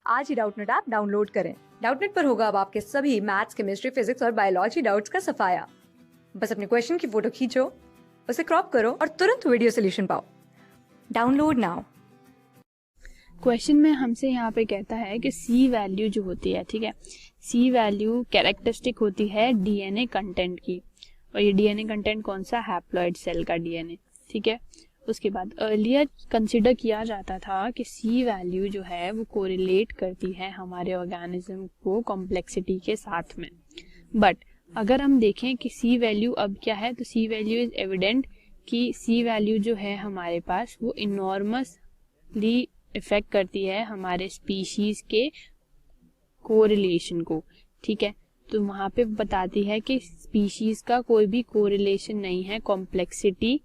आज ही Doubtnut app download करें। Doubtnut पर होगा अब आपके सभी मैथ्स, केमिस्ट्री, फिजिक्स और बायोलॉजी डाउट्स का सफाया। बस अपने क्वेश्चन की फोटो खींचो, उसे क्रॉप करो और तुरंत वीडियो सोल्यूशन पाओ। Download now. क्वेश्चन में हमसे यहाँ पे कहता है कि सी वैल्यू जो होती है, ठीक है, सी वैल्यू कैरेक्टरिस्टिक होती है डीएनए कंटेंट की, और ये डीएनए कंटेंट कौन सा, हैप्लॉइड सेल का डीएनए, ठीक है। उसके बाद अर्लियर कंसिडर किया जाता था कि सी वैल्यू जो है वो कोरिलेट करती है हमारे ऑर्गेनिज्म को कॉम्प्लेक्सिटी के साथ में, बट अगर हम देखें कि सी वैल्यू अब क्या है, तो सी वैल्यू इज एविडेंट कि सी वैल्यू जो है हमारे पास वो इनॉर्मसली इफेक्ट करती है हमारे स्पीशीज के कोरिलेशन को, ठीक है। तो वहां पे बताती है कि स्पीशीज का कोई भी कोरिलेशन नहीं है कॉम्प्लेक्सिटी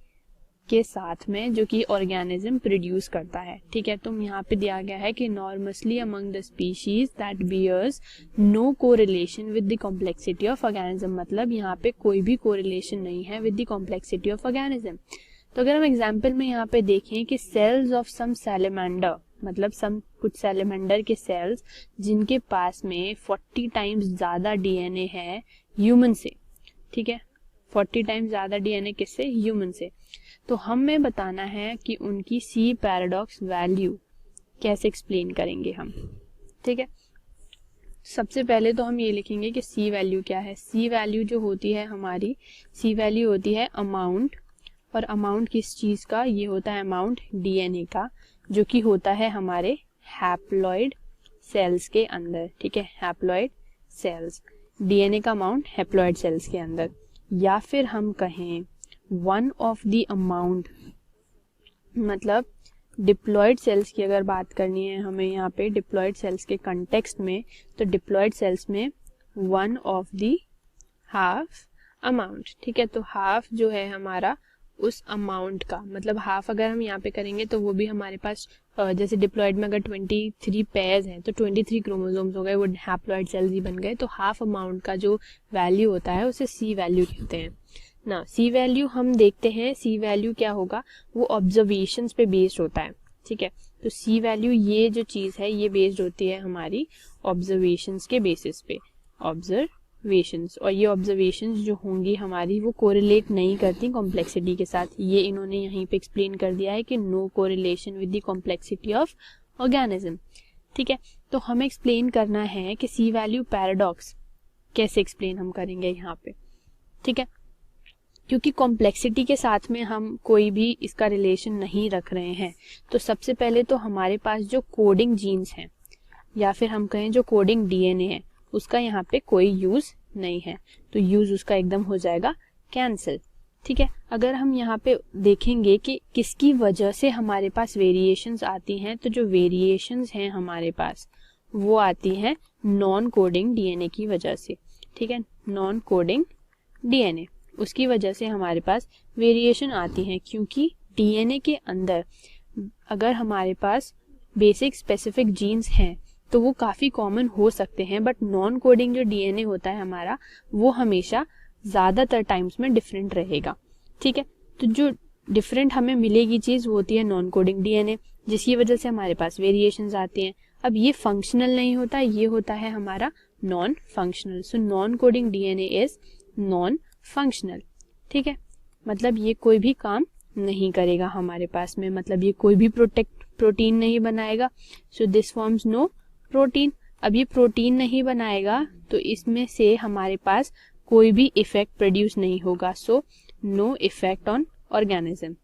के साथ में जो कि ऑर्गेनिज्म प्रोड्यूस करता है, ठीक है। तो यहाँ पे दिया गया है कि normally among the species that bears no correlation with the complexity of organism, मतलब यहाँ पे कोई भी कोरिलेशन नहीं है with the complexity of organism. तो अगर हम एग्जाम्पल में यहाँ पे देखें कि सेल्स ऑफ सम सैलेमेंडर, मतलब कुछ सैलेमेंडर के सेल्स जिनके पास में 40 टाइम्स ज्यादा डीएनए है ह्यूमन से, ठीक है, 40 टाइम्स ज्यादा डीएनए किससे, ह्यूमन से। तो हमें बताना है कि उनकी सी पैराडॉक्स वैल्यू कैसे एक्सप्लेन करेंगे हम, ठीक है। सबसे पहले तो हम ये लिखेंगे कि सी वैल्यू क्या है। सी वैल्यू जो होती है हमारी, सी वैल्यू होती है अमाउंट, और अमाउंट किस चीज का, ये होता है अमाउंट डीएनए का, जो कि होता है हमारे हैप्लॉइड सेल्स के अंदर, ठीक है, हैप्लॉइड सेल्स, डीएनए का अमाउंट हैप्लॉइड सेल्स के अंदर। या फिर हम कहें वन ऑफ द अमाउंट, मतलब डिप्लॉयड सेल्स की अगर बात करनी है हमें यहाँ पे डिप्लॉयड सेल्स के कंटेक्स्ट में, तो डिप्लॉयड सेल्स में one of the half amount, ठीक है। तो हाफ जो है हमारा उस अमाउंट का, मतलब हाफ अगर हम यहाँ पे करेंगे तो वो भी हमारे पास जैसे डिप्लॉयड में अगर 23 पेयर्स हैं तो 23 क्रोमोसोम्स हो गए, वो हैप्लॉयड सेल्स ही बन गए। तो हाफ अमाउंट का जो वैल्यू होता है उसे सी वैल्यू कहते हैं ना। सी वैल्यू हम देखते हैं, सी वैल्यू क्या होगा, वो ऑब्जर्वेशंस पे बेस्ड होता है, ठीक है। तो सी वैल्यू ये जो चीज है ये बेस्ड होती है हमारी ऑब्जर्वेशंस के बेसिस पे, ऑब्जर्वेशंस, और ये ऑब्जर्वेशंस जो होंगी हमारी वो कोरिलेट नहीं करती कॉम्प्लेक्सिटी के साथ। ये इन्होंने यहीं पे एक्सप्लेन कर दिया है कि no correlation with the complexity of organism, ठीक है। तो हमें एक्सप्लेन करना है कि सी वैल्यू पैराडॉक्स कैसे एक्सप्लेन हम करेंगे यहाँ पे, ठीक है, क्योंकि कॉम्प्लेक्सिटी के साथ में हम कोई भी इसका रिलेशन नहीं रख रहे हैं। तो सबसे पहले तो हमारे पास जो कोडिंग जीन्स हैं, या फिर हम कहें जो कोडिंग डीएनए है, उसका यहाँ पे कोई यूज नहीं है, तो यूज उसका एकदम हो जाएगा कैंसिल, ठीक है। अगर हम यहाँ पे देखेंगे कि किसकी वजह से हमारे पास वेरिएशंस आती हैं, तो जो वेरिएशंस हैं हमारे पास वो आती हैं नॉन कोडिंग डीएनए की वजह से, ठीक है। नॉन कोडिंग डीएनए, उसकी वजह से हमारे पास वेरिएशन आती हैं, क्योंकि डीएनए के अंदर अगर हमारे पास बेसिक स्पेसिफिक जीन्स हैं तो वो काफी कॉमन हो सकते हैं, बट नॉन कोडिंग जो डीएनए होता है हमारा वो हमेशा ज्यादातर टाइम्स में डिफरेंट रहेगा, ठीक है। तो जो डिफरेंट हमें मिलेगी चीज वो होती है नॉन कोडिंग डीएनए, जिसकी वजह से हमारे पास वेरिएशंस आती हैं। अब ये फंक्शनल नहीं होता, ये होता है हमारा non functional. So non coding DNA is non functional, ठीक है, मतलब ये कोई भी काम नहीं करेगा हमारे पास में, मतलब ये कोई भी प्रोटीन नहीं बनाएगा। So this forms no protein. अब ये प्रोटीन नहीं बनाएगा तो इसमें से हमारे पास कोई भी इफेक्ट प्रोड्यूस नहीं होगा, so no effect on organism.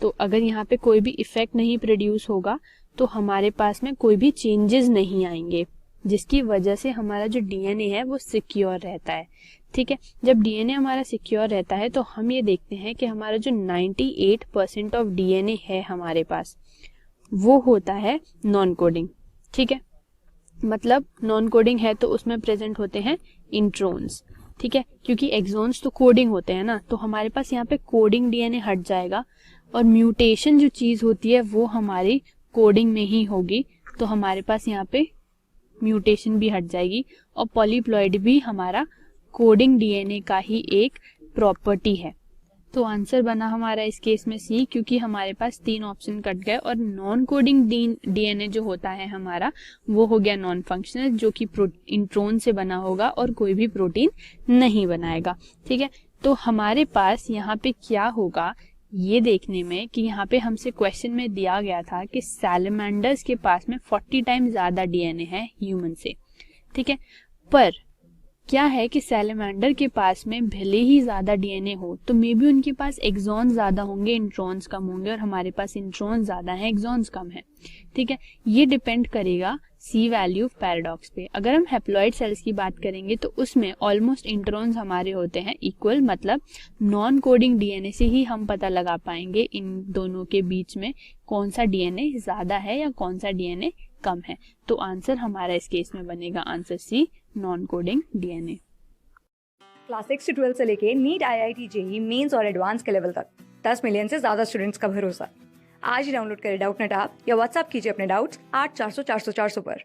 तो अगर यहाँ पे कोई भी इफेक्ट नहीं प्रोड्यूस होगा तो हमारे पास में कोई भी चेंजेस नहीं आएंगे, जिसकी वजह से हमारा जो डीएनए है वो सिक्योर रहता है, ठीक है। जब डीएनए हमारा सिक्योर रहता है तो हम ये देखते हैं कि हमारा जो 98% ऑफ डीएनए है हमारे पास वो होता है नॉन कोडिंग, ठीक है। मतलब नॉन कोडिंग है तो उसमें प्रेजेंट होते हैं इंट्रोन्स, ठीक है, क्योंकि एक्सोन्स तो कोडिंग होते हैं ना, तो हमारे पास यहाँ पे कोडिंग डीएनए हट जाएगा और म्यूटेशन जो चीज होती है वो हमारी कोडिंग में ही होगी, तो हमारे पास यहाँ पे म्यूटेशन भी हट जाएगी। और पॉलीप्लॉइड भी हमारा कोडिंग डीएनए का ही एक प्रॉपर्टी है, तो आंसर बना हमारा इस केस में सी, क्योंकि हमारे पास 3 ऑप्शन कट गए और नॉन कोडिंग डीएनए जो होता है हमारा वो हो गया नॉन फंक्शनल, जो कि इंट्रोन से बना होगा और कोई भी प्रोटीन नहीं बनाएगा। ठीक है, तो हमारे पास यहाँ पे क्या होगा ये देखने में कि यहाँ पे हमसे क्वेश्चन में दिया गया था कि सैलमेंडर्स के पास में 40 टाइम ज्यादा डीएनए है ह्यूमन से। ठीक है, पर क्या है कि सैलमेंडर के पास में भले ही ज्यादा डीएनए हो तो मे बी उनके पास एक्सॉन ज्यादा होंगे, इंट्रॉन्स कम होंगे, और हमारे पास इंट्रॉन ज्यादा है, एक्सॉन्स कम है। ठीक है, ये डिपेंड करेगा सी वैल्यू पैराडॉक्स पे। अगर हम हैप्लॉइड सेल्स की बात करेंगे तो उसमें ऑलमोस्ट इंट्रॉन्स हमारे होते हैं इक्वल, मतलब नॉन कोडिंग डीएनए से ही हम पता लगा पाएंगे इन दोनों के बीच में कौन सा डीएनए ज्यादा है या कौन सा डीएनए कम है। तो आंसर हमारा इस केस में बनेगा answer C, non coding DNA. Class 6 से 12 से लेके नीट, IIT, JEE मेंस और एडवांस के लेवल तक 10 मिलियन से ज्यादा स्टूडेंट्स का भरोसा। आज ही डाउनलोड करें डाउटनेट ऐप या व्हाट्सएप कीजिए अपने डाउट्स 8400 400 400 पर।